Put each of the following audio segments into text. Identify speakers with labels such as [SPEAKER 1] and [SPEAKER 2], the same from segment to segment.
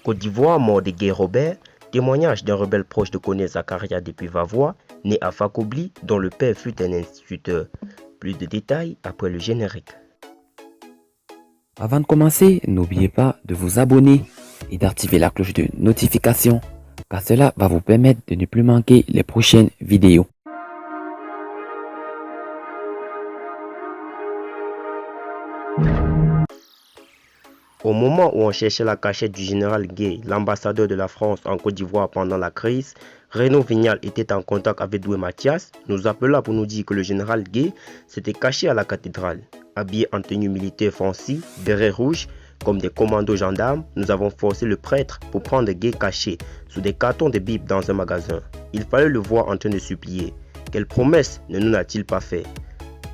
[SPEAKER 1] Côte d'Ivoire, mort de Guy Robert, témoignage d'un rebelle proche de Koné Zakaria depuis Vavois, né à Fakobli, dont le père fut un instituteur. Plus de détails après le générique.
[SPEAKER 2] Avant de commencer, n'oubliez pas de vous abonner et d'activer la cloche de notification, car cela va vous permettre de ne plus manquer les prochaines vidéos.
[SPEAKER 1] Au moment où on cherchait la cachette du général Gué, l'ambassadeur de la France en Côte d'Ivoire pendant la crise, Renaud Vignal était en contact avec Doué Mathias, nous appela pour nous dire que le général Gué s'était caché à la cathédrale. Habillé en tenue militaire foncée, béret rouge, comme des commandos gendarmes, nous avons forcé le prêtre pour prendre Gué caché sous des cartons de Bible dans un magasin. Il fallait le voir en train de supplier. Quelle promesse ne nous a-t-il pas fait?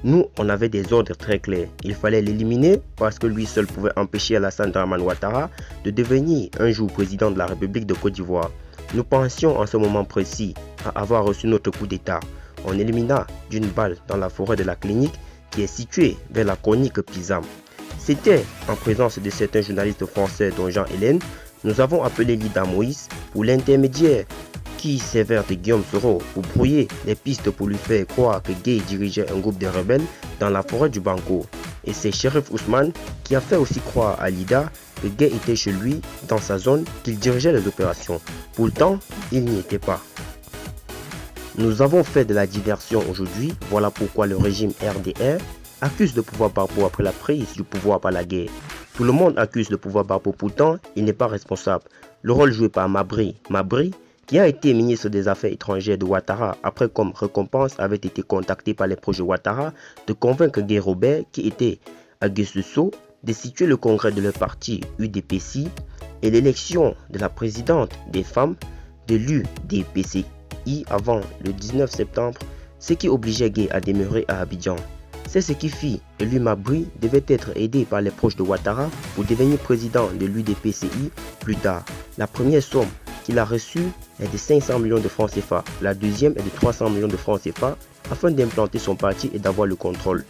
[SPEAKER 1] Nous, on avait des ordres très clairs. Il fallait l'éliminer parce que lui seul pouvait empêcher Alassane Dramane Ouattara de devenir un jour président de la République de Côte d'Ivoire. Nous pensions en ce moment précis à avoir reçu notre coup d'État. On élimina d'une balle dans la forêt de la clinique qui est située vers la chronique Pisam. C'était en présence de certains journalistes français dont Jean Hélène. Nous avons appelé Lida Moïse pour l'intermédiaire qui sévère de Guillaume Soro pour brouiller les pistes pour lui faire croire que Gué dirigeait un groupe de rebelles dans la forêt du Banco. Et c'est Sheriff Ousmane qui a fait aussi croire à Lida que Gué était chez lui dans sa zone qu'il dirigeait les opérations. Pourtant, il n'y était pas. Nous avons fait de la diversion aujourd'hui, voilà pourquoi le régime RDR accuse le pouvoir Gbagbo après la prise du pouvoir par la guerre. Tout le monde accuse le pouvoir Gbagbo, pourtant il n'est pas responsable. Le rôle joué par Mabri, qui a été ministre des Affaires étrangères de Ouattara après comme récompense avait été contacté par les projets Ouattara de convaincre Guy Robert qui était à Guesseau de situer le congrès de leur parti UDPC et l'élection de la présidente des femmes de l'UDPCI avant le 19 septembre, ce qui obligeait Guy à demeurer à Abidjan. C'est ce qui fit et lui Mabri devait être aidé par les proches de Ouattara pour devenir président de l'UDPCI plus tard. La première somme qu'il a reçue est de 500 millions de francs CFA. La deuxième est de 300 millions de francs CFA afin d'implanter son parti et d'avoir le contrôle.